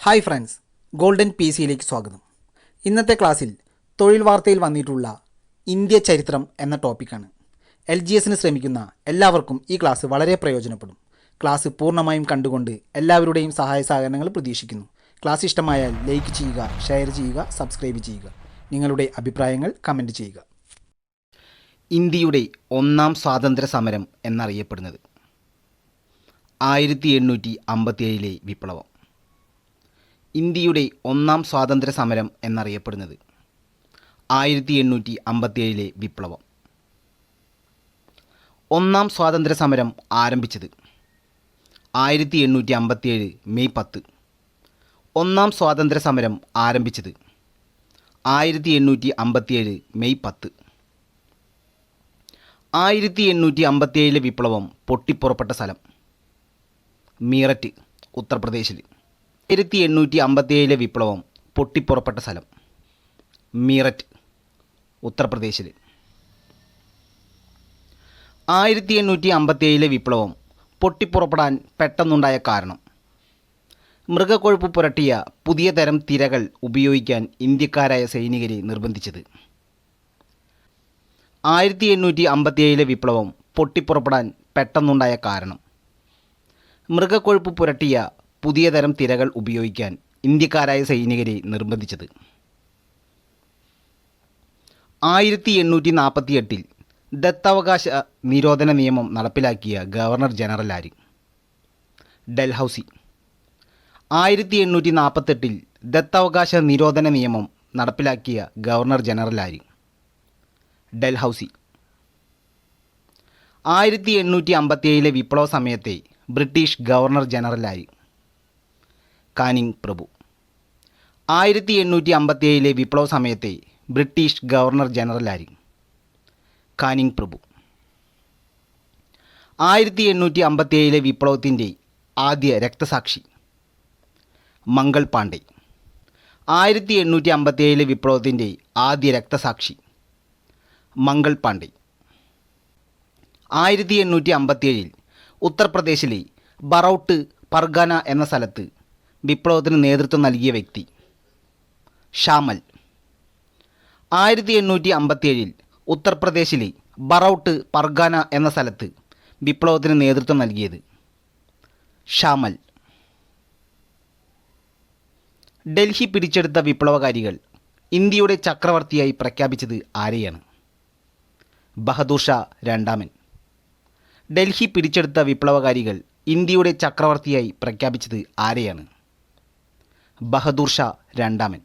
Hi friends, golden P സിയിലേക്ക് സ്വാഗതം. ഇന്നത്തെ ക്ലാസ്സിൽ തൊഴിൽ വാർത്തയിൽ വന്നിട്ടുള്ള ഇന്ത്യ ചരിത്രം എന്ന ടോപ്പിക്കാണ്. LGSന് ശ്രമിക്കുന്ന എല്ലാവർക്കും ഈ ക്ലാസ് വളരെ പ്രയോജനപ്പെടും. ക്ലാസ് പൂർണ്ണമായും കണ്ടുകൊണ്ട് എല്ലാവരുടെയും സഹായ സഹകരണങ്ങൾ പ്രതീക്ഷിക്കുന്നു. ക്ലാസ് ഇഷ്ടമായാൽ ലൈക്ക് ചെയ്യുക, ഷെയർ ചെയ്യുക, സബ്സ്ക്രൈബ് ചെയ്യുക. നിങ്ങളുടെ അഭിപ്രായങ്ങൾ കമൻറ്റ് ചെയ്യുക. ഇന്ത്യയുടെ ഒന്നാം സ്വാതന്ത്ര്യ സമരം എന്നറിയപ്പെടുന്നത് 1857 വിപ്ലവം. ഇന്ത്യയുടെ ഒന്നാം സ്വാതന്ത്ര്യ സമരം എന്നറിയപ്പെടുന്നത് 1857 വിപ്ലവം. ഒന്നാം സ്വാതന്ത്ര്യ സമരം ആരംഭിച്ചത് 1857 മെയ് 10. ഒന്നാം സ്വാതന്ത്ര്യ സമരം ആരംഭിച്ചത് 1857 മെയ് 10. 1857 വിപ്ലവം പൊട്ടിപ്പുറപ്പെട്ട സ്ഥലം മീററ്റ്, ഉത്തർപ്രദേശിൽ. 1857 വിപ്ലവം പൊട്ടിപ്പുറപ്പെട്ട സ്ഥലം മീററ്റ്, ഉത്തർപ്രദേശിൽ. 1857 വിപ്ലവം പൊട്ടിപ്പുറപ്പെടാൻ പെട്ടെന്നുണ്ടായ കാരണം മൃഗക്കൊഴുപ്പ് പുരട്ടിയ പുതിയ തരം തിരകൾ ഉപയോഗിക്കാൻ ഇന്ത്യക്കാരായ സൈനികരെ നിർബന്ധിച്ചത്. 1857 വിപ്ലവം പൊട്ടിപ്പുറപ്പെടാൻ പെട്ടെന്നുണ്ടായ കാരണം മൃഗക്കൊഴുപ്പ് പുരട്ടിയ പുതിയ തരം തിരകൾ ഉപയോഗിക്കാൻ ഇന്ത്യക്കാരായ സൈനികരെ നിർബന്ധിച്ചത്. 1848 ദത്തവകാശ നിരോധന നിയമം നടപ്പിലാക്കിയ ഗവർണർ ജനറൽ ആര്? ഡൽഹൌസി. 1848 ദത്തവകാശ നിരോധന നിയമം നടപ്പിലാക്കിയ ഗവർണർ ജനറൽ ആര്? ഡൽഹൌസി. 1857 വിപ്ലവ സമയത്തെ ബ്രിട്ടീഷ് ഗവർണർ ജനറൽ ആര്? കാനിങ് പ്രഭു. 1857 വിപ്ലവ സമയത്തെ ബ്രിട്ടീഷ് ഗവർണർ ജനറൽ ആര്? കാനിങ് പ്രഭു. 1857 വിപ്ലവത്തിൻ്റെ ആദ്യ രക്തസാക്ഷി മംഗൾ പാണ്ഡെ. 1857 വിപ്ലവത്തിൻ്റെ ആദ്യ രക്തസാക്ഷി മംഗൾ പാണ്ഡെ. 1857 ഉത്തർപ്രദേശിലെ ബറൗട്ട് പർഗാന എന്ന സ്ഥലത്ത് വിപ്ലവത്തിന് നേതൃത്വം നൽകിയ വ്യക്തി ഷാമൽ. 1857 ഉത്തർപ്രദേശിലെ ബറൗട്ട് പർഗാന എന്ന സ്ഥലത്ത് വിപ്ലവത്തിന് നേതൃത്വം നൽകിയത് ഷാമൽ. ഡൽഹി പിടിച്ചെടുത്ത വിപ്ലവകാരികൾ ഇന്ത്യയുടെ ചക്രവർത്തിയായി പ്രഖ്യാപിച്ചത് ആരെയാണ്? ബഹദൂർ ഷാ രണ്ടാമൻ. ഡൽഹി പിടിച്ചെടുത്ത വിപ്ലവകാരികൾ ഇന്ത്യയുടെ ചക്രവർത്തിയായി പ്രഖ്യാപിച്ചത് ആരെയാണ്? ബഹദൂർ ഷാ രണ്ടാമൻ.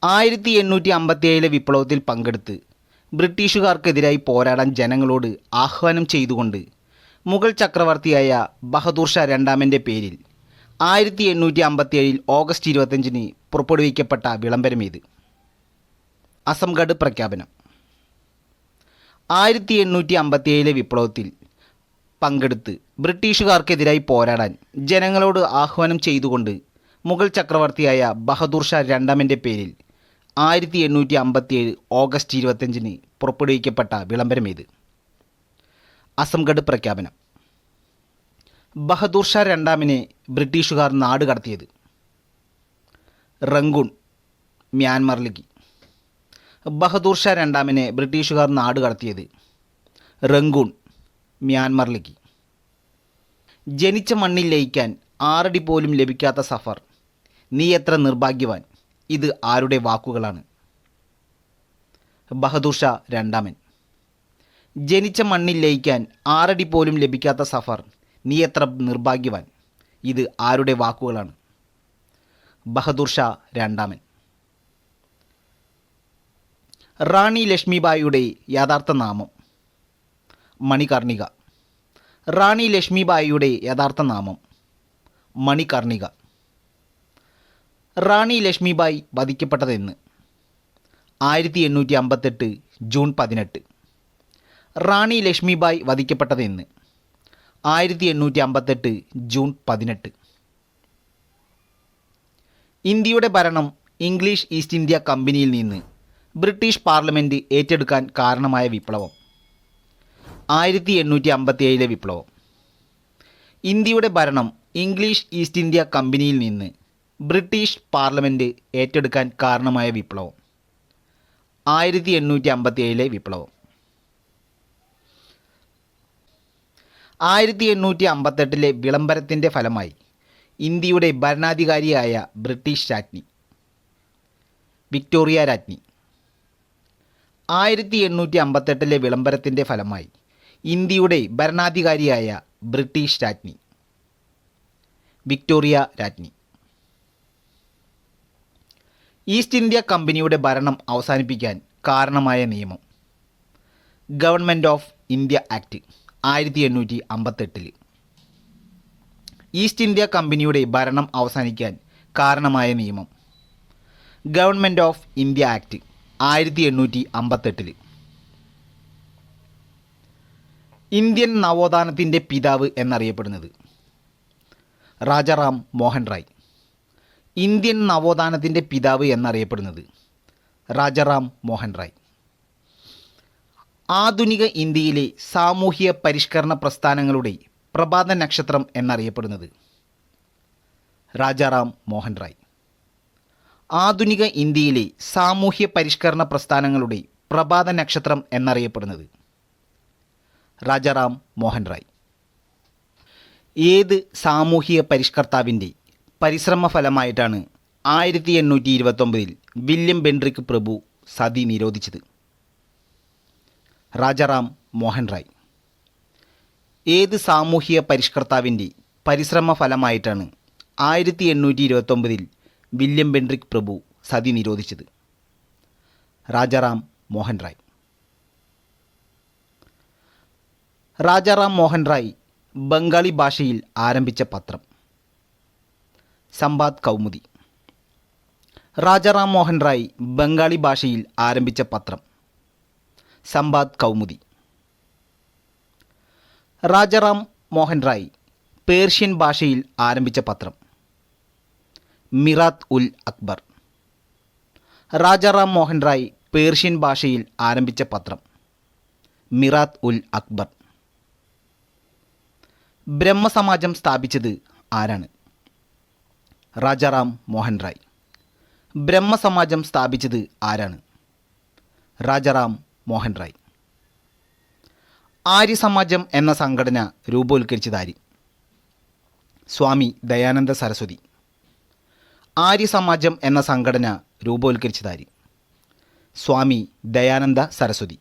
1857 വിപ്ലവത്തിൽ പങ്കെടുത്ത് ബ്രിട്ടീഷുകാർക്കെതിരായി പോരാടാൻ ജനങ്ങളോട് ആഹ്വാനം ചെയ്തുകൊണ്ട് മുഗൾ ചക്രവർത്തിയായ ബഹദൂർ ഷാ രണ്ടാമൻ്റെ പേരിൽ 1857 ഓഗസ്റ്റ് 25 പുറപ്പെടുവിക്കപ്പെട്ട വിളംബരമേത്? അസംഗഡ് പ്രഖ്യാപനം. 1857 വിപ്ലവത്തിൽ പങ്കെടുത്ത് ബ്രിട്ടീഷുകാർക്കെതിരായി പോരാടാൻ ജനങ്ങളോട് ആഹ്വാനം ചെയ്തുകൊണ്ട് മുഗൾ ചക്രവർത്തിയായ ബഹദൂർ ഷാ രണ്ടാമൻ്റെ പേരിൽ 1857 ഓഗസ്റ്റ് 25 പുറപ്പെടുവിക്കപ്പെട്ട വിളംബരമേത്? അസംഗഡ് പ്രഖ്യാപനം. ബഹദൂർ ഷാ രണ്ടാമനെ ബ്രിട്ടീഷുകാർ നാട് കടത്തിയത് റങ്കൂൺ, മ്യാൻമറിലേക്ക്. ബഹദൂർ ഷാ രണ്ടാമനെ ബ്രിട്ടീഷുകാർ നാട് കടത്തിയത് റങ്കൂൺ, മ്യാൻമറിലേക്ക്. ജനിച്ച മണ്ണിൽ ലയിക്കാൻ 6 അടി പോലും ലഭിക്കാത്ത സഫർ, നീ എത്ര നിർഭാഗ്യവാൻ. ഇത് ആരുടെ വാക്കുകളാണ്? ബഹദൂർ ഷാ രണ്ടാമൻ. ജനിച്ച മണ്ണിൽ ലയിക്കാൻ 6 അടി പോലും ലഭിക്കാത്ത സഫർ, നീ എത്ര നിർഭാഗ്യവാൻ. ഇത് ആരുടെ വാക്കുകളാണ്? ബഹദൂർ ഷാ രണ്ടാമൻ. റാണി ലക്ഷ്മിബായിയുടെ യഥാർത്ഥ നാമം? മണികർണിക. റാണി ലക്ഷ്മിബായിയുടെ യഥാർത്ഥ നാമം മണികർണിക. റാണി ലക്ഷ്മിബായി വധിക്കപ്പെട്ടതെന്ന്? 1858 ജൂൺ 18. റാണി ലക്ഷ്മിബായി വധിക്കപ്പെട്ടതെന്ന്? 1858 ജൂൺ 18. ഇന്ത്യയുടെ ഭരണം ഇംഗ്ലീഷ് ഈസ്റ്റ് ഇന്ത്യ കമ്പനിയിൽ നിന്ന് ബ്രിട്ടീഷ് പാർലമെൻറ്റ് ഏറ്റെടുക്കാൻ കാരണമായ വിപ്ലവം? 1857 വിപ്ലവം. ഇന്ത്യയുടെ ഭരണം ഇംഗ്ലീഷ് ഈസ്റ്റ് ഇന്ത്യ കമ്പനിയിൽ നിന്ന് ബ്രിട്ടീഷ് പാർലമെൻറ്റ് ഏറ്റെടുക്കാൻ കാരണമായ വിപ്ലവം. 1857 വിപ്ലവം. 1858 വിളംബരത്തിൻ്റെ ഫലമായി ഇന്ത്യയുടെ ഭരണാധികാരിയായ ബ്രിട്ടീഷ് രാജ്ഞി വിക്ടോറിയ രാജ്ഞി. 1858 വിളംബരത്തിൻ്റെ ഫലമായി ഇന്ത്യയുടെ ഭരണാധികാരിയായ ബ്രിട്ടീഷ് രാജ്ഞി വിക്ടോറിയ രാജ്ഞി. ഈസ്റ്റ് ഇന്ത്യ കമ്പനിയുടെ ഭരണം അവസാനിപ്പിക്കാൻ കാരണമായ നിയമം. Government of India act 1858. East India കമ്പനിയുടെ ഭരണം അവസാനിക്കാൻ കാരണമായ നിയമം. Government of India act 1858. Indian നവോത്ഥാനത്തിൻ്റെ പിതാവ് എന്നറിയപ്പെടുന്നത്. രാജാറാം മോഹൻ റായ്. ഇന്ത്യൻ നവോത്ഥാനത്തിൻ്റെ പിതാവ് എന്നറിയപ്പെടുന്നത് രാജാറാം മോഹൻ റായ്. ആധുനിക ഇന്ത്യയിലെ സാമൂഹ്യ പരിഷ്കരണ പ്രസ്ഥാനങ്ങളുടെ പ്രഭാത നക്ഷത്രം എന്നറിയപ്പെടുന്നത് രാജാറാം മോഹൻ റായ്. ആധുനിക ഇന്ത്യയിലെ സാമൂഹ്യ പരിഷ്കരണ പ്രസ്ഥാനങ്ങളുടെ പ്രഭാത നക്ഷത്രം എന്നറിയപ്പെടുന്നത് രാജാറാം മോഹൻ റായ്. ഏത് സാമൂഹിക പരിഷ്കർത്താവിൻ്റെ പരിശ്രമ ഫലമായിട്ടാണ് 1829 വില്യം ബെൻറിക് പ്രഭു സതി നിരോധിച്ചത്? രാജാറാം മോഹൻ റായ്. ഏത് സാമൂഹിക പരിഷ്കർത്താവിൻ്റെ പരിശ്രമ ഫലമായിട്ടാണ് 1829 വില്യം ബെൻറിക് പ്രഭു സതി നിരോധിച്ചത്? രാജാറാം മോഹൻ റായ്. രാജാറാം മോഹൻ റായ് ബംഗാളി ഭാഷയിൽ ആരംഭിച്ച പത്രം. സമ്പാദ് കൗമുദി. രാജാറാം മോഹൻ റായ് ബംഗാളി ഭാഷയിൽ ആരംഭിച്ച പത്രം. സമ്പാദ് കൗമുദി. രാജാറാം മോഹൻ റായ് പേർഷ്യൻ ഭാഷയിൽ ആരംഭിച്ച പത്രം. മിറാത്ത് ഉൽ അക്ബർ. രാജാറാം മോഹൻ റായ് പേർഷ്യൻ ഭാഷയിൽ ആരംഭിച്ച പത്രം. മിറാത്ത് ഉൽ അക്ബർ. ബ്രഹ്മസമാജം സ്ഥാപിച്ചത് ആരാണ്? രാജാറാം മോഹൻ റായ്. ബ്രഹ്മസമാജം സ്ഥാപിച്ചത് ആരാണ്? രാജാറാം മോഹൻ റായ്. ആര്യസമാജം എന്ന സംഘടന രൂപവത്കരിച്ചതാര്? സ്വാമി ദയാനന്ദ സരസ്വതി. ആര്യസമാജം എന്ന സംഘടന രൂപവത്കരിച്ചതാര്? സ്വാമി ദയാനന്ദ സരസ്വതി.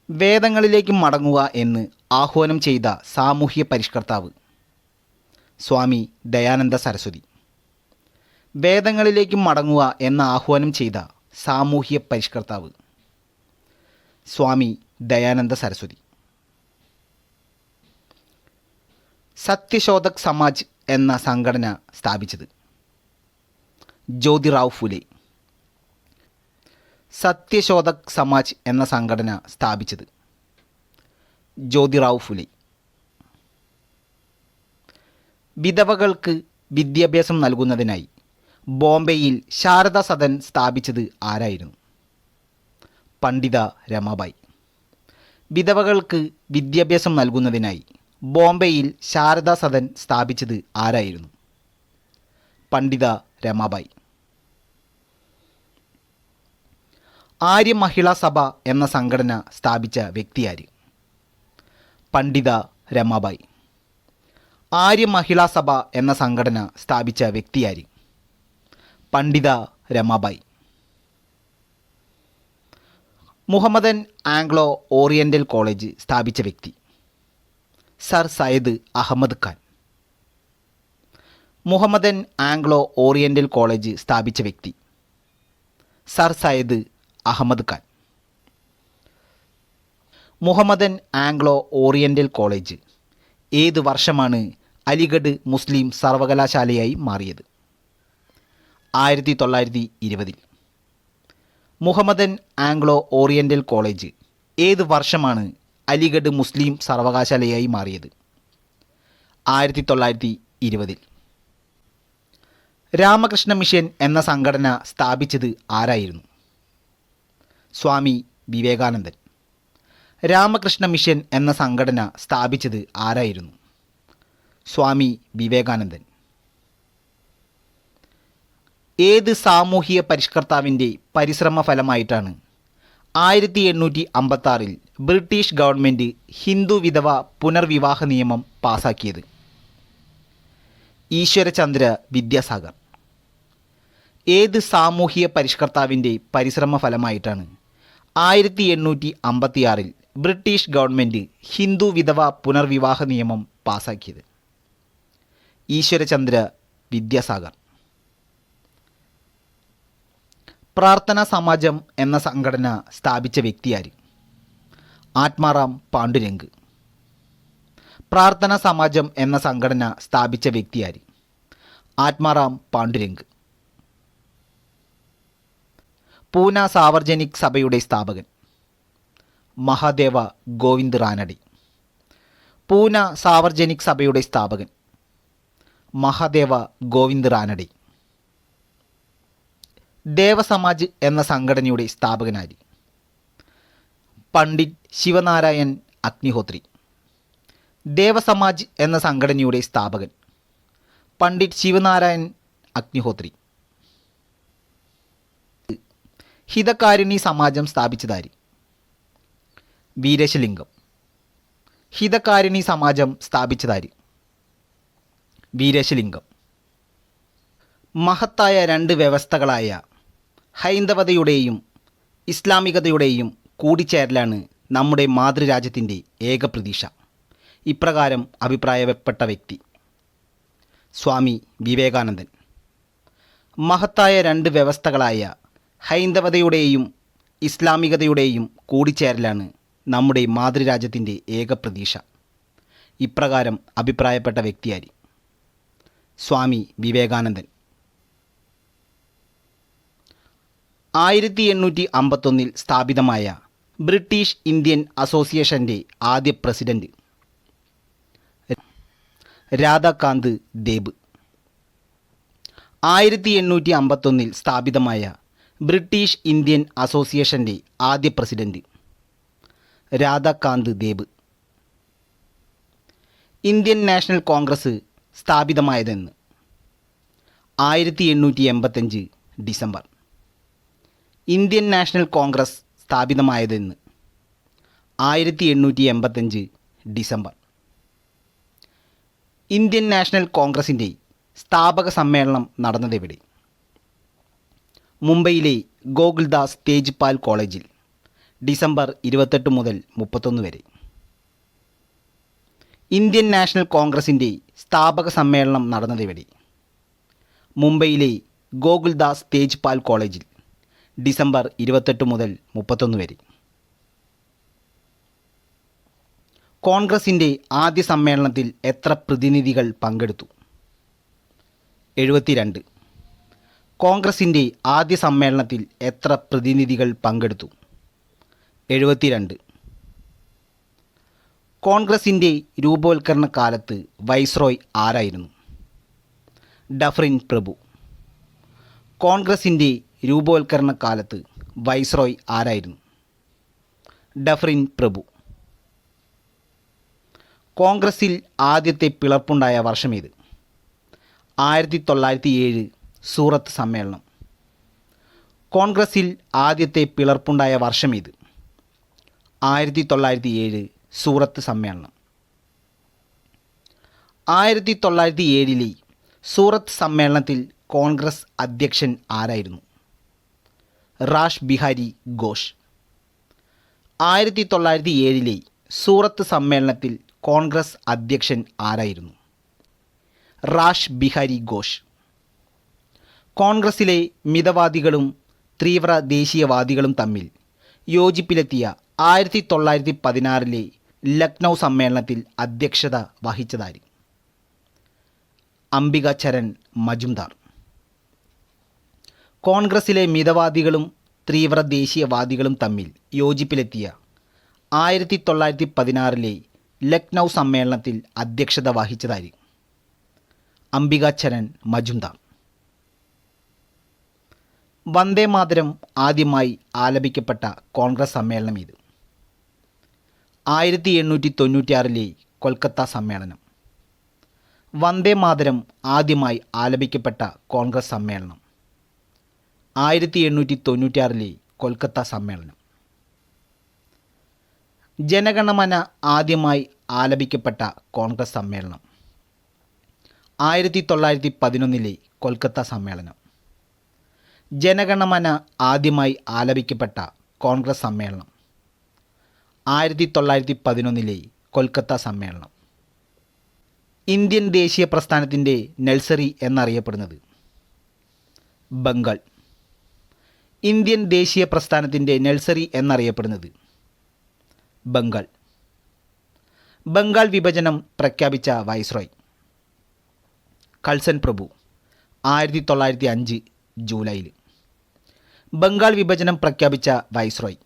വേദങ്ങളിലേക്ക് മടങ്ങുക എന്ന് ആഹ്വാനം ചെയ്ത സാമൂഹ്യ പരിഷ്കർത്താവ്? സ്വാമി ദയാനന്ദ സരസ്വതി. വേദങ്ങളിലേക്ക് മടങ്ങുക എന്ന ആഹ്വാനം ചെയ്ത സാമൂഹ്യ പരിഷ്കർത്താവ്? സ്വാമി ദയാനന്ദ സരസ്വതി. സത്യശോധക് സമാജ് എന്ന സംഘടന സ്ഥാപിച്ചത്? ജ്യോതിറാവ് ഫുലെ. സത്യശോധക് സമാജ് എന്ന സംഘടന സ്ഥാപിച്ചത്? ജ്യോതിറാവ് ഫുലെ. വിധവകൾക്ക് വിദ്യാഭ്യാസം നൽകുന്നതിനായി ബോംബെയിൽ ശാരദാ സദൻ സ്ഥാപിച്ചത് ആരായിരുന്നു? പണ്ഡിത രമാബായി. വിധവകൾക്ക് വിദ്യാഭ്യാസം നൽകുന്നതിനായി ബോംബെയിൽ ശാരദാ സദൻ സ്ഥാപിച്ചത് ആരായിരുന്നു? പണ്ഡിത രമാബായി. ആര്യ മഹിളാ സഭ എന്ന സംഘടന സ്ഥാപിച്ച വ്യക്തിയാര്? പണ്ഡിത രമാബായി. ആര്യ മഹിളാ സഭ എന്ന സംഘടന സ്ഥാപിച്ച വ്യക്തിയാര്? Pandita Ramabai. Mohammedan Anglo Oriental College സ്ഥാപിച്ച വ്യക്തി? Sir Syed Ahmad Khan. Mohammedan Anglo Oriental College സ്ഥാപിച്ച വ്യക്തി? Sir Syed Ahmad Khan. Mohammedan Anglo Oriental College ഏത് വർഷമാണ് അലിഗഡ് മുസ്ലിം സർവകലാശാലയായി മാറിയത്? 1920. മുഹമ്മദൻ ആംഗ്ലോ ഓറിയൻ്റൽ കോളേജ് ഏത് വർഷമാണ് അലിഗഡ് മുസ്ലിം സർവകലാശാലയായി മാറിയത്? 1920. രാമകൃഷ്ണ മിഷൻ എന്ന സംഘടന സ്ഥാപിച്ചത് ആരായിരുന്നു? സ്വാമി വിവേകാനന്ദൻ. രാമകൃഷ്ണ മിഷൻ എന്ന സംഘടന സ്ഥാപിച്ചത് ആരായിരുന്നു? സ്വാമി വിവേകാനന്ദൻ. ഏത് സാമൂഹിക പരിഷ്കർത്താവിൻ്റെ പരിശ്രമ ഫലമായിട്ടാണ് 1856 ബ്രിട്ടീഷ് ഗവൺമെൻറ് ഹിന്ദു വിധവ പുനർവിവാഹ നിയമം പാസാക്കിയത്? ഈശ്വരചന്ദ്ര വിദ്യാസാഗർ. ഏത് സാമൂഹിക പരിഷ്കർത്താവിൻ്റെ പരിശ്രമ ഫലമായിട്ടാണ് 1856 ബ്രിട്ടീഷ് ഗവൺമെൻറ് ഹിന്ദു വിധവ പുനർവിവാഹ നിയമം പാസാക്കിയത്? ഈശ്വരചന്ദ്ര വിദ്യാസാഗർ. പ്രാർത്ഥനാ സമാജം എന്ന സംഘടന സ്ഥാപിച്ച വ്യക്തിയാര്? ആത്മാറാം പാണ്ഡുരംഗ്. പ്രാർത്ഥനാ സമാജം എന്ന സംഘടന സ്ഥാപിച്ച വ്യക്തിയാര്? ആത്മാറാം പാണ്ഡുരംഗ്. പൂന സാവർജനിക് സഭയുടെ സ്ഥാപകൻ? മഹാദേവ ഗോവിന്ദ് റാനഡെ. പൂന സാവർജനിക് സഭയുടെ സ്ഥാപകൻ? മഹാദേവ ഗോവിന്ദ് റാനഡെ. ദേവസമാജ് എന്ന സംഘടനയുടെ സ്ഥാപകനാര്? പണ്ഡിറ്റ് ശിവനാരായൺ അഗ്നിഹോത്രി. ദേവസമാജ് എന്ന സംഘടനയുടെ സ്ഥാപകൻ? പണ്ഡിറ്റ് ശിവനാരായൺ അഗ്നിഹോത്രി. ഹിതകാരിണി സമാജം സ്ഥാപിച്ചതാര്? വീരേശലിംഗം. ഹിതകാരിണി സമാജം സ്ഥാപിച്ചതാര്? വീരേശലിംഗം. മഹത്തായ രണ്ട് വ്യവസ്ഥകളായ ഹൈന്ദവതയുടെയും ഇസ്ലാമികതയുടെയും കൂടിച്ചേരലാണ് നമ്മുടെ മാതൃരാജ്യത്തിൻ്റെ ഏക പ്രതീക്ഷ. ഇപ്രകാരം അഭിപ്രായപ്പെട്ട വ്യക്തി? സ്വാമി വിവേകാനന്ദൻ. മഹത്തായ രണ്ട് വ്യവസ്ഥകളായ ഹൈന്ദവതയുടെയും ഇസ്ലാമികതയുടെയും കൂടിച്ചേരലാണ് നമ്മുടെ മാതൃരാജ്യത്തിൻ്റെ ഏക പ്രതീക്ഷ. ഇപ്രകാരം അഭിപ്രായപ്പെട്ട വ്യക്തിയാര്? സ്വാമി വിവേകാനന്ദൻ. 1851 സ്ഥാപിതമായ ബ്രിട്ടീഷ് ഇന്ത്യൻ അസോസിയേഷൻ്റെ ആദ്യ പ്രസിഡന്റ്? രാധാകാന്ത് ദേബ്. 1851 സ്ഥാപിതമായ ബ്രിട്ടീഷ് ഇന്ത്യൻ അസോസിയേഷൻ്റെ ആദ്യ president? Radhakant Deb. Indian National Congress സ്ഥാപിതമായതെന്ന്? 1885 ഡിസംബർ. ഇന്ത്യൻ നാഷണൽ കോൺഗ്രസ് സ്ഥാപിതമായതെന്ന്? 1885 ഡിസംബർ. ഇന്ത്യൻ നാഷണൽ കോൺഗ്രസിൻ്റെ സ്ഥാപക സമ്മേളനം നടന്നതെവിടെ? മുംബൈയിലെ ഗോകുൽദാസ് തേജ്പാൽ കോളേജിൽ ഡിസംബർ 28 മുതൽ 31 വരെ. ഇന്ത്യൻ നാഷണൽ കോൺഗ്രസിൻ്റെ സ്ഥാപക സമ്മേളനം നടന്നതെവിടെ? മുംബൈയിലെ ഗോകുൽദാസ് തേജ്പാൽ കോളേജിൽ ഡിസംബർ 28 മുതൽ 31 വരെ. കോൺഗ്രസിൻ്റെ ആദ്യ സമ്മേളനത്തിൽ എത്ര പ്രതിനിധികൾ പങ്കെടുത്തു? 72. കോൺഗ്രസിൻ്റെ ആദ്യ സമ്മേളനത്തിൽ എത്ര പ്രതിനിധികൾ പങ്കെടുത്തു? 72. കോൺഗ്രസിൻ്റെ രൂപവത്കരണ കാലത്ത് വൈസ്രോയ് ആരായിരുന്നു? ഡഫറിൻ പ്രഭു. കോൺഗ്രസിൻ്റെ രൂപവത്കരണ കാലത്ത് വൈസ്രോയ് ആരായിരുന്നു? ഡഫറിൻ പ്രഭു. കോൺഗ്രസിൽ ആദ്യത്തെ പിളർപ്പുണ്ടായ വർഷമേത്? 1907 സൂറത്ത് സമ്മേളനം. കോൺഗ്രസിൽ ആദ്യത്തെ പിളർപ്പുണ്ടായ വർഷമേത്? 1907 സൂറത്ത് സമ്മേളനം. 1907 സൂറത്ത് സമ്മേളനത്തിൽ കോൺഗ്രസ് അധ്യക്ഷൻ ആരായിരുന്നു? റാഷ് ബിഹാരി ഘോഷ്. 1907 സൂറത്ത് സമ്മേളനത്തിൽ കോൺഗ്രസ് അധ്യക്ഷൻ ആരായിരുന്നു? റാഷ് ബിഹാരി ഘോഷ്. കോൺഗ്രസിലെ മിതവാദികളും തീവ്ര ദേശീയവാദികളും തമ്മിൽ യോജിപ്പിലെത്തിയ 1916 ലക്നൗ സമ്മേളനത്തിൽ അധ്യക്ഷത വഹിച്ചതാര്? അംബിക ചരൺ മജുംദാർ. കോൺഗ്രസിലെ മിതവാദികളും തീവ്ര ദേശീയവാദികളും തമ്മിൽ യോജിപ്പിലെത്തിയ 1916 ലക്നൗ സമ്മേളനത്തിൽ അധ്യക്ഷത വഹിച്ചതാര്? അംബിക ചരൺ മജുംദാർ. വന്ദേ മാതരം ആദ്യമായി ആലപിക്കപ്പെട്ട കോൺഗ്രസ് സമ്മേളനം ഇത്? 1896 കൊൽക്കത്ത സമ്മേളനം. വന്ദേ മാതരം ആദ്യമായി ആലപിക്കപ്പെട്ട കോൺഗ്രസ് സമ്മേളനം. 1896 കൊൽക്കത്ത സമ്മേളനം. ജനഗണമന ആദ്യമായി ആലപിക്കപ്പെട്ട കോൺഗ്രസ് സമ്മേളനം. 1911 കൊൽക്കത്ത സമ്മേളനം. ജനഗണമന ആദ്യമായി ആലപിക്കപ്പെട്ട കോൺഗ്രസ് സമ്മേളനം. 1911 കൊൽക്കത്ത സമ്മേളനം. ഇന്ത്യൻ ദേശീയ പ്രസ്ഥാനത്തിൻ്റെ നഴ്സറി എന്നറിയപ്പെടുന്നത്. ബംഗാൾ. ഇന്ത്യൻ ദേശീയ പ്രസ്ഥാനത്തിൻ്റെ നഴ്സറി എന്നറിയപ്പെടുന്നത്. ബംഗാൾ. ബംഗാൾ വിഭജനം പ്രഖ്യാപിച്ച വൈസ്രോയ്. കൾസൺ പ്രഭു. 1905 ജൂലൈയിൽ. ബംഗാൾ വിഭജനം പ്രഖ്യാപിച്ച വൈസ്രോയ്.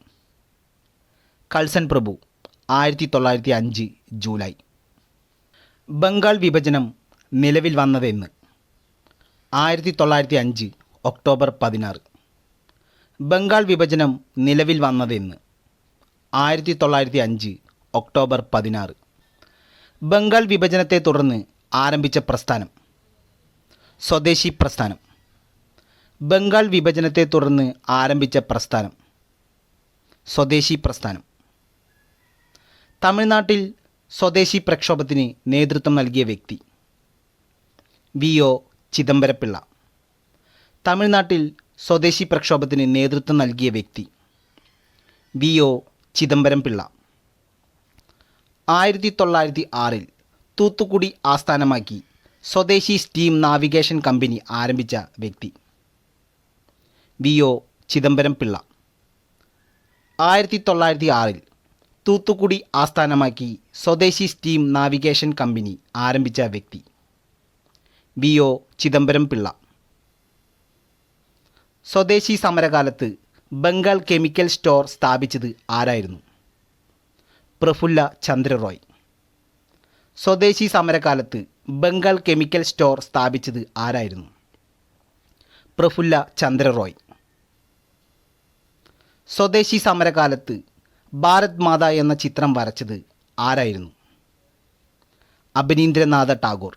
കൾസൺ പ്രഭു. 1905 ജൂലൈ. ബംഗാൾ വിഭജനം നിലവിൽ വന്നതെന്ന്. 1905 ഒക്ടോബർ 16. ബംഗാൾ വിഭജനം നിലവിൽ വന്നതെന്ന്. 1905 ഒക്ടോബർ 16. ബംഗാൾ വിഭജനത്തെ തുടർന്ന് ആരംഭിച്ച പ്രസ്ഥാനം. സ്വദേശി പ്രസ്ഥാനം. ബംഗാൾ വിഭജനത്തെ തുടർന്ന് ആരംഭിച്ച പ്രസ്ഥാനം. സ്വദേശി പ്രസ്ഥാനം. തമിഴ്നാട്ടിൽ സ്വദേശി പ്രക്ഷോഭത്തിന് നേതൃത്വം നൽകിയ വ്യക്തി. വി.ഒ. ചിദംബരപ്പിള്ള. തമിഴ്നാട്ടിൽ സ്വദേശി പ്രക്ഷോഭത്തിന് നേതൃത്വം നൽകിയ വ്യക്തി. വി.ഒ. ചിദംബരംപിള്ള. 1906 തൂത്തുക്കുടി ആസ്ഥാനമാക്കി സ്വദേശി സ്റ്റീം നാവിഗേഷൻ കമ്പനി ആരംഭിച്ച വ്യക്തി. വി.ഒ. ചിദംബരംപിള്ള. 1906 തൂത്തുക്കുടി ആസ്ഥാനമാക്കി സ്വദേശി സ്റ്റീം നാവിഗേഷൻ കമ്പനി ആരംഭിച്ച വ്യക്തി. വി.ഒ. ചിദംബരംപിള്ള. സ്വദേശി സമരകാലത്ത് ബംഗാൾ കെമിക്കൽ സ്റ്റോർ സ്ഥാപിച്ചത് ആരായിരുന്നു? പ്രഫുല്ല ചന്ദ്ര റോയ്. സ്വദേശി സമരകാലത്ത് ബംഗാൾ കെമിക്കൽ സ്റ്റോർ സ്ഥാപിച്ചത് ആരായിരുന്നു? പ്രഫുല്ല ചന്ദ്ര റോയ്. സ്വദേശി സമരകാലത്ത് ഭാരത് മാത എന്ന ചിത്രം വരച്ചത് ആരായിരുന്നു? അബനീന്ദ്രനാഥ ടാഗോർ.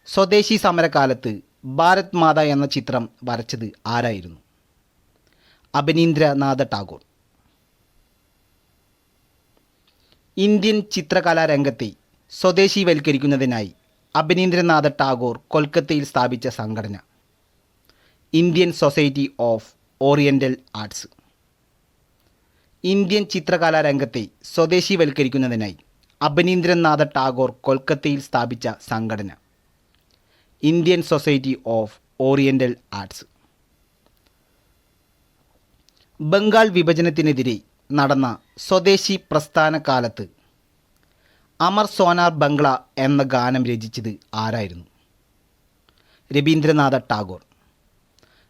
സ്വദേശി സമരകാലത്ത് ഭാരത് മാത എന്ന ചിത്രം വരച്ചത് ആരായിരുന്നു? അബനീന്ദ്രനാഥ ടാഗോർ. ഇന്ത്യൻ ചിത്രകലാരംഗത്തെ സ്വദേശീവൽക്കരിക്കുന്നതിനായി അബനീന്ദ്രനാഥ ടാഗോർ കൊൽക്കത്തയിൽ സ്ഥാപിച്ച സംഘടന. Indian Society of Oriental Arts. Indian ചിത്രകലാരംഗത്തെ സ്വദേശീവൽക്കരിക്കുന്നതിനായി അബനീന്ദ്രനാഥ ടാഗോർ കൊൽക്കത്തയിൽ സ്ഥാപിച്ച സംഘടന. Indian Society of Oriental Arts. Bengal വിഭജനത്തിനെതിരെ നടന്ന സ്വദേശി പ്രസ്ഥാന കാലത്ത് അമർ സോനാർ ബംഗ്ല എന്ന ഗാനം രചിച്ചത് ആരായിരുന്നു? രവീന്ദ്രനാഥ ടാഗോർ.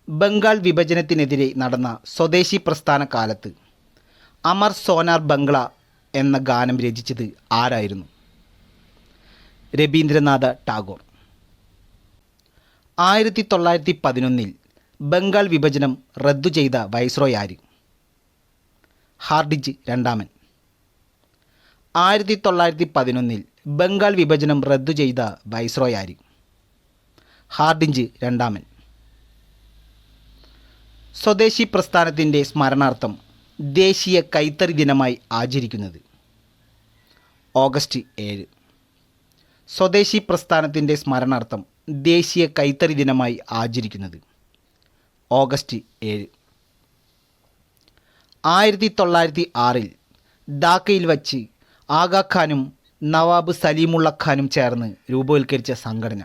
ബംഗാൾ വിഭജനത്തിനെതിരെ നടന്ന സ്വദേശി പ്രസ്ഥാന കാലത്ത് അമർ സോനാർ ബംഗ്ല എന്ന ഗാനം രചിച്ചത് ആരായിരുന്നു? രവീന്ദ്രനാഥ ടാഗോർ. 1911 ബംഗാൾ വിഭജനം റദ്ദു ചെയ്ത വൈസ്രോയ് ആര്? ഹാർഡിഞ്ച് രണ്ടാമൻ. 1911 ബംഗാൾ വിഭജനം റദ്ദു ചെയ്ത വൈസ്രോയ് ആര്? ഹാർഡിഞ്ച് രണ്ടാമൻ. സ്വദേശി പ്രസ്ഥാനത്തിൻ്റെ സ്മരണാർത്ഥം ദേശീയ കൈത്തറി ദിനമായി ആചരിക്കുന്നത്. ഓഗസ്റ്റ് 7. സ്വദേശി പ്രസ്ഥാനത്തിൻ്റെ സ്മരണാർത്ഥം ദേശീയ കൈത്തറി ദിനമായി ആചരിക്കുന്നത്. ഓഗസ്റ്റ് 7. 1906 ധാക്കയിൽ വച്ച് ആഗാഖാനും നവാബ് സലീമുള്ള ഖാനും ചേർന്ന് രൂപവൽക്കരിച്ച സംഘടന.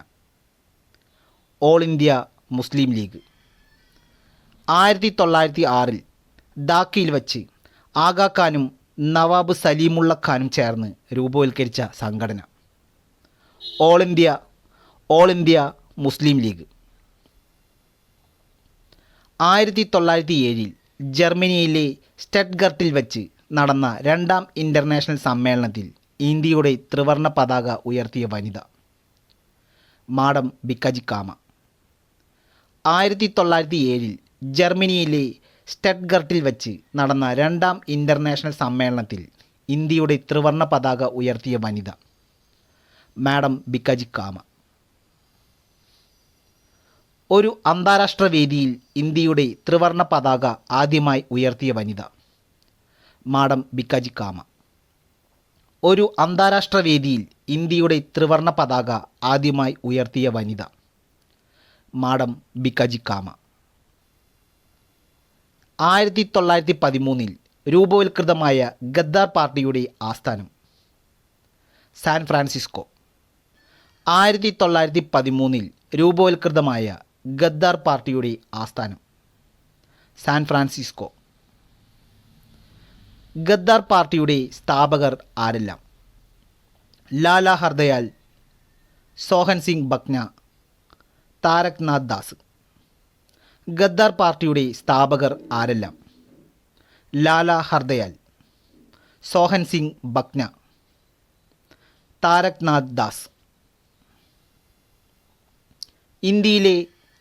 All India Muslim league. 1906 ധാക്കയിൽ വച്ച് ആഗാഖാനും നവാബ് സലീമുള്ള ഖാനും ചേർന്ന് രൂപവൽക്കരിച്ച സംഘടന. All India Muslim league. 1907 ജർമ്മനിയിലെ സ്റ്റട്ട്ഗർട്ടിൽ വച്ച് നടന്ന രണ്ടാം ഇൻ്റർനാഷണൽ സമ്മേളനത്തിൽ ഇന്ത്യയുടെ ത്രിവർണ്ണ പതാക ഉയർത്തിയ വനിത. മാഡം ബിക്കാജി കാമ. 1907 ജർമ്മനിയിലെ സ്റ്റട്ട്ഗർട്ടിൽ വച്ച് നടന്ന രണ്ടാം ഇൻ്റർനാഷണൽ സമ്മേളനത്തിൽ ഇന്ത്യയുടെ ത്രിവർണ്ണ പതാക ഉയർത്തിയ വനിത? മാഡം ഭിക്കാജി കാമ. ഒരു അന്താരാഷ്ട്ര വേദിയിൽ ഇന്ത്യയുടെ ത്രിവർണ്ണ പതാക ആദ്യമായി ഉയർത്തിയ വനിത? മാഡം ഭിക്കാജി കാമ. ഒരു അന്താരാഷ്ട്ര വേദിയിൽ ഇന്ത്യയുടെ ത്രിവർണ്ണ പതാക ആദ്യമായി ഉയർത്തിയ വനിത? മാഡം ഭിക്കാജി കാമ. 1913 രൂപവൽകൃതമായ ഗദ്ദാർ പാർട്ടിയുടെ ആസ്ഥാനം? San Francisco. 1913 രൂപവൽകൃതമായ ഗദ്ദാർ പാർട്ടിയുടെ ആസ്ഥാനം? San Francisco. ഗദ്ദാർ പാർട്ടിയുടെ സ്ഥാപകർ ആരെല്ലാം? ലാല ഹർദയാൽ, സോഹൻ സിംഗ് ബക്ന, താരക് നാഥ് ദാസ്. ഗദ്ദാർ പാർട്ടിയുടെ സ്ഥാപകർ ആരെല്ലാം? ലാല ഹർദയാൽ, സോഹൻ സിംഗ് ബക്ന, താരക് നാഥ് ദാസ്. ഇന്ത്യയിലെ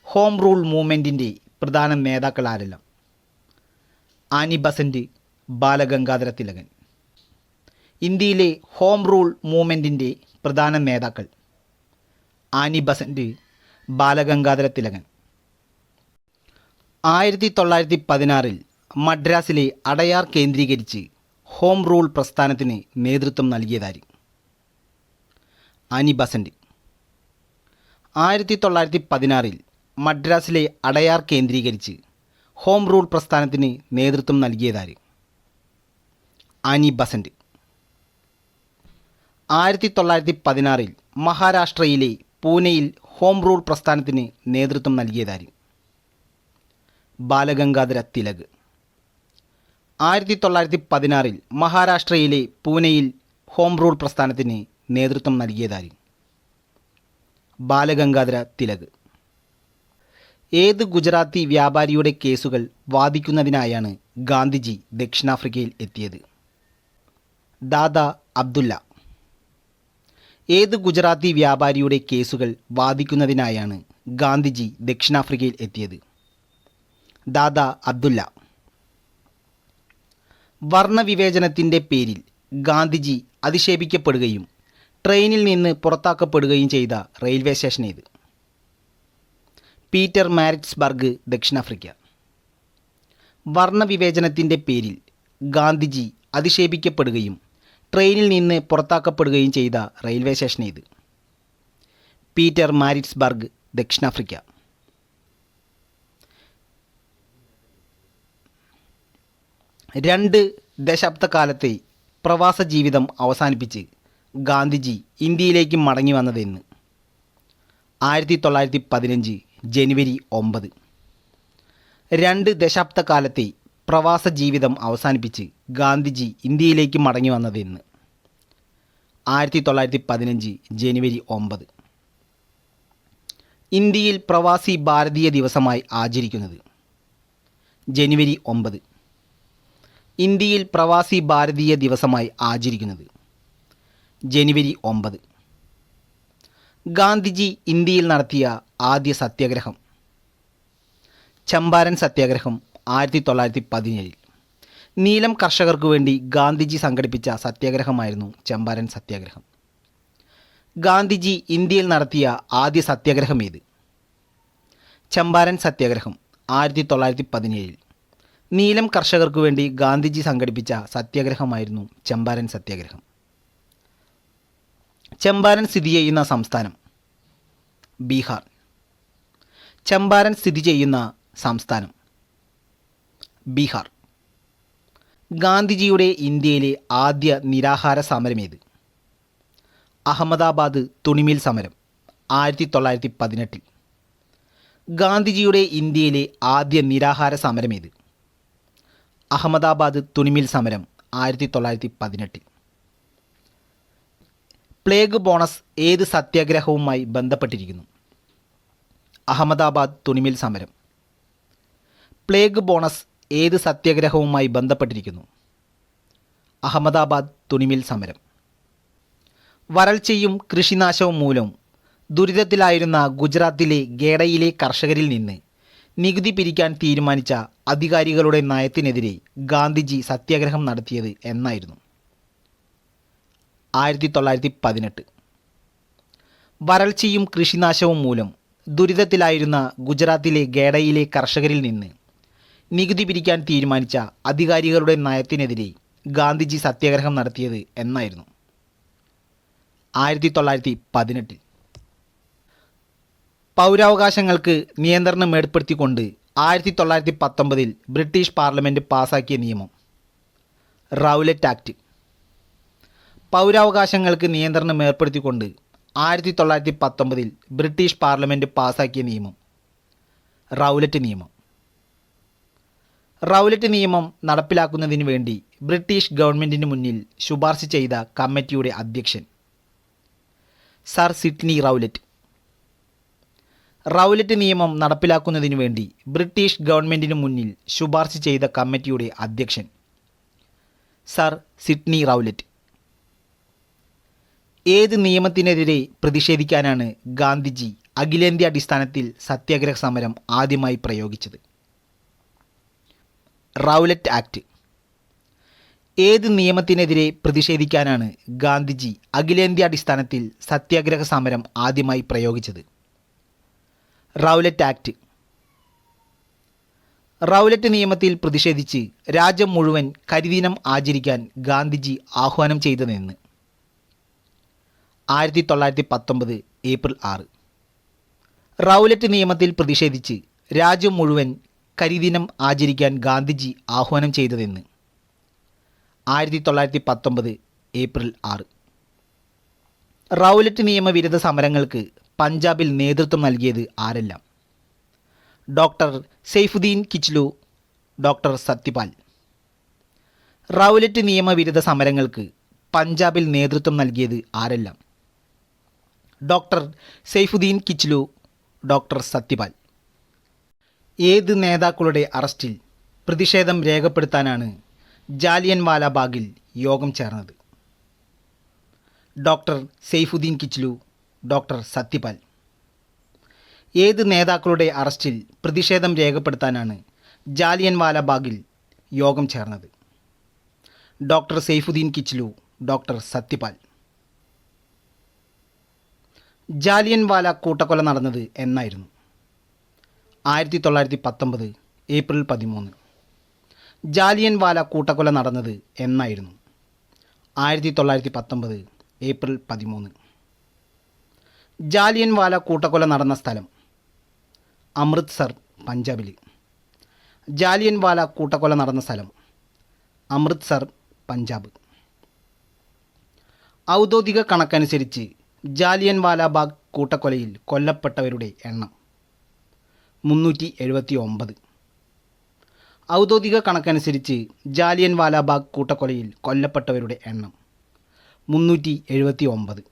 ഹോം റൂൾ മൂവ്മെൻറ്റിൻ്റെ പ്രധാന നേതാക്കൾ ആരെല്ലാം? Annie Besant, Balagangadhara Tilakan. ഇന്ത്യയിലെ ഹോം റൂൾ മൂവ്മെൻറ്റിൻ്റെ പ്രധാന നേതാക്കൾ? Annie Besant, Balagangadhara Tilakan. 1916 മദ്രാസിലെ അടയാർ കേന്ദ്രീകരിച്ച് ഹോം റൂൾ പ്രസ്ഥാനത്തിന് നേതൃത്വം നൽകിയതാര്? Annie Besant. 1916 മദ്രാസിലെ അടയാർ കേന്ദ്രീകരിച്ച് ഹോം റൂൾ പ്രസ്ഥാനത്തിന് നേതൃത്വം നൽകിയതാര്? Annie Besant. 1916 മഹാരാഷ്ട്രയിലെ പൂനെയിൽ ഹോം റൂൾ പ്രസ്ഥാനത്തിന് നേതൃത്വം നൽകിയതാര്? ബാലഗംഗാധര തിലക്. 1916 മഹാരാഷ്ട്രയിലെ പൂനെയിൽ ഹോം റൂൾ പ്രസ്ഥാനത്തിന് നേതൃത്വം നൽകിയതാര്? ബാലഗംഗാധര തിലക്. ഏത് ഗുജറാത്തി വ്യാപാരിയുടെ കേസുകൾ വാദിക്കുന്നതിനായാണ് ഗാന്ധിജി ദക്ഷിണാഫ്രിക്കയിൽ എത്തിയത്? ദാദാ അബ്ദുല്ല. ഏത് ഗുജറാത്തി വ്യാപാരിയുടെ കേസുകൾ വാദിക്കുന്നതിനായാണ് ഗാന്ധിജി ദക്ഷിണാഫ്രിക്കയിൽ എത്തിയത്? ദാദാ അബ്ദുല്ല. വർണ്ണവിവേചനത്തിൻ്റെ പേരിൽ ഗാന്ധിജി അധിക്ഷേപിക്കപ്പെടുകയും ട്രെയിനിൽ നിന്ന് പുറത്താക്കപ്പെടുകയും ചെയ്ത റെയിൽവേ സ്റ്റേഷൻ ഏത്? പീറ്റർ മാരിറ്റ്സ്ബർഗ്, ദക്ഷിണാഫ്രിക്ക. വർണ്ണവിവേചനത്തിൻ്റെ പേരിൽ ഗാന്ധിജി അധിക്ഷേപിക്കപ്പെടുകയും ട്രെയിനിൽ നിന്ന് പുറത്താക്കപ്പെടുകയും ചെയ്ത റെയിൽവേ സ്റ്റേഷൻ ഏത്? പീറ്റർ മാരിറ്റ്സ്ബർഗ്, ദക്ഷിണാഫ്രിക്ക. രണ്ട് ദശാബ്ദക്കാലത്തെ പ്രവാസ ജീവിതം അവസാനിപ്പിച്ച് ഗാന്ധിജി ഇന്ത്യയിലേക്ക് മടങ്ങി വന്നതെന്ന്? 1915 ജനുവരി 9. രണ്ട് ദശാബ്ദക്കാലത്തെ പ്രവാസ ജീവിതം അവസാനിപ്പിച്ച് ഗാന്ധിജി ഇന്ത്യയിലേക്ക് മടങ്ങി വന്നതെന്ന്? 1915 ജനുവരി 9. ഇന്ത്യയിൽ പ്രവാസി ഭാരതീയ ദിവസമായി ആചരിക്കുന്നത്? ജനുവരി 9. ഇന്ത്യയിൽ പ്രവാസി ഭാരതീയ ദിവസമായി ആചരിക്കുന്നത്? ജനുവരി 9. ഗാന്ധിജി ഇന്ത്യയിൽ നടത്തിയ ആദ്യ സത്യാഗ്രഹം? ചമ്പാരൻ സത്യാഗ്രഹം 1917. നീലം കർഷകർക്കു വേണ്ടി ഗാന്ധിജി സംഘടിപ്പിച്ച സത്യാഗ്രഹമായിരുന്നു ചമ്പാരൻ സത്യാഗ്രഹം. ഗാന്ധിജി ഇന്ത്യയിൽ നടത്തിയ ആദ്യ സത്യാഗ്രഹം ഏത്? ചമ്പാരൻ സത്യാഗ്രഹം 1917. നീലം കർഷകർക്കു വേണ്ടി ഗാന്ധിജി സംഘടിപ്പിച്ച സത്യാഗ്രഹമായിരുന്നു ചമ്പാരൻ സത്യാഗ്രഹം. ചമ്പാരൻ സ്ഥിതി ചെയ്യുന്ന സംസ്ഥാനം? ബീഹാർ. ചമ്പാരൻ സ്ഥിതി ചെയ്യുന്ന സംസ്ഥാനം? ബീഹാർ. ഗാന്ധിജിയുടെ ഇന്ത്യയിലെ ആദ്യ നിരാഹാര സമരമേത്? അഹമ്മദാബാദ് തുണിമിൽ സമരം 1918. ഗാന്ധിജിയുടെ ഇന്ത്യയിലെ ആദ്യ നിരാഹാര സമരമേത്? അഹമ്മദാബാദ് തുണിമിൽ സമരം 1918. പ്ലേഗ് ബോണസ് ഏത് സത്യാഗ്രഹവുമായി ബന്ധപ്പെട്ടിരിക്കുന്നു? അഹമ്മദാബാദ് തുണിമിൽ സമരം. പ്ലേഗ് ബോണസ് ഏത് സത്യാഗ്രഹവുമായി ബന്ധപ്പെട്ടിരിക്കുന്നു? അഹമ്മദാബാദ് തുണിമിൽ സമരം. വരൾച്ചയും കൃഷിനാശവും മൂലം ദുരിതത്തിലായിരുന്ന ഗുജറാത്തിലെ ഗേഡയിലെ കർഷകരിൽ നിന്ന് നികുതി പിരിക്കാൻ തീരുമാനിച്ച അധികാരികളുടെ നയത്തിനെതിരെ ഗാന്ധിജി സത്യാഗ്രഹം നടത്തിയത് എന്നായിരുന്നു? 1918. വരൾച്ചയും കൃഷിനാശവും മൂലം ദുരിതത്തിലായിരുന്ന ഗുജറാത്തിലെ ഗേഡയിലെ കർഷകരിൽ നിന്ന് നികുതി പിരിക്കാൻ തീരുമാനിച്ച അധികാരികളുടെ നയത്തിനെതിരെ ഗാന്ധിജി സത്യാഗ്രഹം നടത്തിയത് എന്നായിരുന്നു? 1918. പൗരാവകാശങ്ങൾക്ക് നിയന്ത്രണം ഏർപ്പെടുത്തിക്കൊണ്ട് 1919 ബ്രിട്ടീഷ് പാർലമെൻറ്റ് പാസാക്കിയ നിയമം റൗലറ്റ് ആക്ട്. പൗരാവകാശങ്ങൾക്ക് നിയന്ത്രണം ഏർപ്പെടുത്തിക്കൊണ്ട് 1919 ബ്രിട്ടീഷ് പാർലമെൻറ്റ് പാസാക്കിയ നിയമം റൗലറ്റ് നിയമം. റൗലറ്റ് നിയമം നടപ്പിലാക്കുന്നതിന് വേണ്ടി ബ്രിട്ടീഷ് ഗവൺമെൻറ്റിന് മുന്നിൽ ശുപാർശ ചെയ്ത കമ്മിറ്റിയുടെ അധ്യക്ഷൻ സർ സിഡ്നി റൗലറ്റ്. റൗലറ്റ് നിയമം നടപ്പിലാക്കുന്നതിനു വേണ്ടി ബ്രിട്ടീഷ് ഗവൺമെൻറ്റിന് മുന്നിൽ ശുപാർശ ചെയ്ത കമ്മിറ്റിയുടെ അധ്യക്ഷൻ സർ സിഡ്നി റൗലറ്റ്. ഏത് നിയമത്തിനെതിരെ പ്രതിഷേധിക്കാനാണ് ഗാന്ധിജി അഖിലേന്ത്യാടിസ്ഥാനത്തിൽ സത്യാഗ്രഹ സമരം ആദ്യമായി പ്രയോഗിച്ചത്? Rowlatt act. ഏത് നിയമത്തിനെതിരെ പ്രതിഷേധിക്കാനാണ് ഗാന്ധിജി അഖിലേന്ത്യാടിസ്ഥാനത്തിൽ സത്യാഗ്രഹ സമരം ആദ്യമായി പ്രയോഗിച്ചത്? Rowlatt act. റൗലറ്റ് നിയമത്തിൽ പ്രതിഷേധിച്ച് രാജ്യം മുഴുവൻ കരിദിനം ആചരിക്കാൻ ഗാന്ധിജി ആഹ്വാനം ചെയ്തതെന്ന്? 1919 ഏപ്രിൽ 6. റൗലറ്റ് നിയമത്തിൽ പ്രതിഷേധിച്ച് രാജ്യം മുഴുവൻ കരിദിനം ആചരിക്കാൻ ഗാന്ധിജി ആഹ്വാനം ചെയ്തതെന്ന്? 1919 ഏപ്രിൽ 6. റൗലറ്റ് നിയമവിരുദ്ധ സമരങ്ങൾക്ക് പഞ്ചാബിൽ നേതൃത്വം നൽകിയത് ആരെല്ലാം? Doctor Saifuddin Kitchlew, doctor Satyapal. Rowlatt നിയമവിരുദ്ധ സമരങ്ങൾക്ക് പഞ്ചാബിൽ നേതൃത്വം നൽകിയത് ആരെല്ലാം? Doctor Saifuddin Kitchlew, doctor Satyapal. ഏത് നേതാക്കളുടെ അറസ്റ്റിൽ പ്രതിഷേധം രേഖപ്പെടുത്താനാണ് ജാലിയൻ വാലാബാഗിൽ യോഗം ചേർന്നത്? Doctor Saifuddin Kitchlew, doctor Satyapal. ഏത് നേതാക്കളുടെ അറസ്റ്റിൽ പ്രതിഷേധം രേഖപ്പെടുത്താനാണ് ജാലിയൻ വാലാബാഗിൽ യോഗം ചേർന്നത്? Doctor Saifuddin Kitchlew, doctor Satyapal. Jallianwala കൂട്ടക്കൊല നടന്നത് എന്നായിരുന്നു? 1919 ഏപ്രിൽ 13. ജാലിയൻ വാല കൂട്ടക്കൊല നടന്നത് എന്നായിരുന്നു? 1919 ഏപ്രിൽ 13. ജാലിയൻ വാല കൂട്ടക്കൊല നടന്ന സ്ഥലം? അമൃത്സർ, പഞ്ചാബിൽ. ജാലിയൻ വാല കൂട്ടക്കൊല നടന്ന സ്ഥലം? അമൃത്സർ, പഞ്ചാബ്. ഔദ്യോഗിക കണക്കനുസരിച്ച് ജാലിയൻ വാലാബാഗ് കൂട്ടക്കൊലയിൽ കൊല്ലപ്പെട്ടവരുടെ എണ്ണം 379. ഔദ്യോഗിക കണക്കനുസരിച്ച് ജാലിയൻ വാലാബാഗ് കൂട്ടക്കൊലയിൽ കൊല്ലപ്പെട്ടവരുടെ എണ്ണം 379.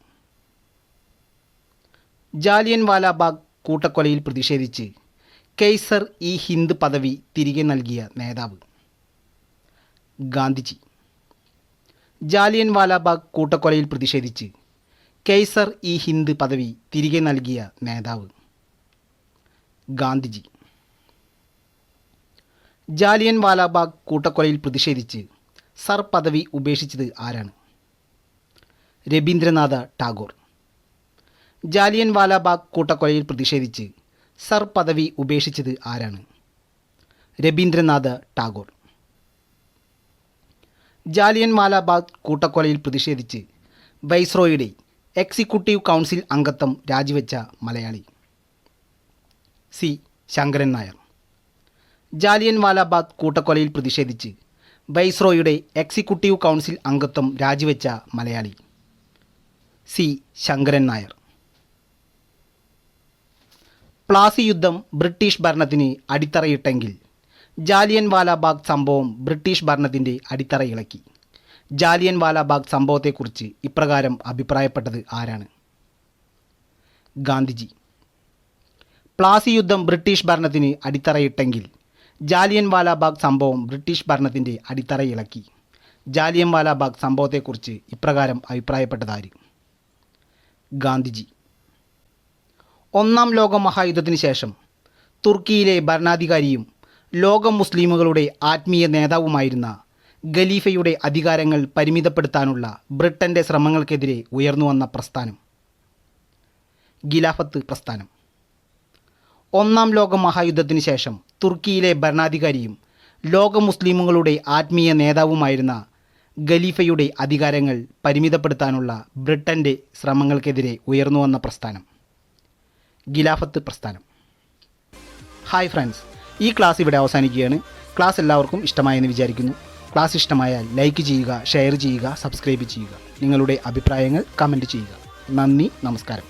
ജാലിയൻ വാലാബാഗ് കൂട്ടക്കൊലയിൽ പ്രതിഷേധിച്ച് കെയ്സർ ഇ ഹിന്ദ് പദവി തിരികെ നൽകിയ നേതാവ്? ഗാന്ധിജി. ജാലിയൻ വാലാബാഗ് കൂട്ടക്കൊലയിൽ പ്രതിഷേധിച്ച് കെയ്സർ ഇ ഹിന്ദ് പദവി തിരികെ നൽകിയ നേതാവ്? ഗാന്ധിജി. ജാലിയൻ വാലാബാഗ് കൂട്ടക്കൊലയിൽ പ്രതിഷേധിച്ച് സർ പദവി ഉപേക്ഷിച്ചത് ആരാണ്? രബീന്ദ്രനാഥ ടാഗോർ. ജാലിയൻ വാലാബാഗ് കൂട്ടക്കൊലയിൽ പ്രതിഷേധിച്ച് സർ പദവി ഉപേക്ഷിച്ചത് ആരാണ്? രബീന്ദ്രനാഥ ടാഗോർ. ജാലിയൻ വാലാബാഗ് കൂട്ടക്കൊലയിൽ പ്രതിഷേധിച്ച് വൈസ്രോയുടെ എക്സിക്യൂട്ടീവ് കൗൺസിൽ അംഗത്വം രാജിവെച്ച മലയാളി? സി ശങ്കരൻ നായർ. ജാലിയൻ വാലാബാഗ് കൂട്ടക്കൊലയിൽ പ്രതിഷേധിച്ച് വൈസ്രോയുടെ എക്സിക്യൂട്ടീവ് കൗൺസിൽ അംഗത്വം രാജിവെച്ച മലയാളി? സി ശങ്കരൻ നായർ. പ്ലാസി യുദ്ധം ബ്രിട്ടീഷ് ഭരണത്തിന് അടിത്തറയിട്ടെങ്കിൽ ജാലിയൻ വാലാബാഗ് സംഭവം ബ്രിട്ടീഷ് ഭരണത്തിൻ്റെ അടിത്തറ ഇളക്കി. ജാലിയൻ വാലാബാഗ് സംഭവത്തെക്കുറിച്ച് ഇപ്രകാരം അഭിപ്രായപ്പെട്ടത് ആരാണ്? ഗാന്ധിജി. പ്ലാസി യുദ്ധം ബ്രിട്ടീഷ് ഭരണത്തിന് അടിത്തറയിട്ടെങ്കിൽ ജാലിയൻ വാലാബാഗ് സംഭവം ബ്രിട്ടീഷ് ഭരണത്തിൻ്റെ അടിത്തറ ഇളക്കി. ജാലിയൻ വാലാബാഗ് സംഭവത്തെക്കുറിച്ച് ഇപ്രകാരം അഭിപ്രായപ്പെട്ടതാര്? ഗാന്ധിജി. ഒന്നാം ലോക മഹായുദ്ധത്തിന് ശേഷം തുർക്കിയിലെ ഭരണാധികാരിയും ലോക മുസ്ലിമുകളുടെ ആത്മീയ നേതാവുമായിരുന്ന ഖലീഫയുടെ അധികാരങ്ങൾ പരിമിതപ്പെടുത്താനുള്ള ബ്രിട്ടൻ്റെ ശ്രമങ്ങൾക്കെതിരെ ഉയർന്നു വന്ന പ്രസ്ഥാനം. ഖിലാഫത്ത് പ്രസ്ഥാനം. ഒന്നാം ലോക മഹായുദ്ധത്തിന് ശേഷം തുർക്കിയിലെ ഭരണാധികാരിയും ലോക മുസ്ലിമുകളുടെ ആത്മീയ നേതാവുമായിരുന്ന ഖലീഫയുടെ അധികാരങ്ങൾ പരിമിതപ്പെടുത്താനുള്ള ബ്രിട്ടൻ്റെ ശ്രമങ്ങൾക്കെതിരെ ഉയർന്നു വന്ന പ്രസ്ഥാനം. ഖിലാഫത്ത് പ്രസ്ഥാനം. ഹായ് ഫ്രണ്ട്സ്, ഈ ക്ലാസ് ഇവിടെ അവസാനിക്കുകയാണ്. ക്ലാസ് എല്ലാവർക്കും ഇഷ്ടമായെന്ന് വിചാരിക്കുന്നു. ക്ലാസ് ഇഷ്ടമായാൽ ലൈക്ക് ചെയ്യുക, ഷെയർ ചെയ്യുക, സബ്സ്ക്രൈബ് ചെയ്യുക. നിങ്ങളുടെ അഭിപ്രായങ്ങൾ കമൻറ്റ് ചെയ്യുക. നന്ദി, നമസ്കാരം.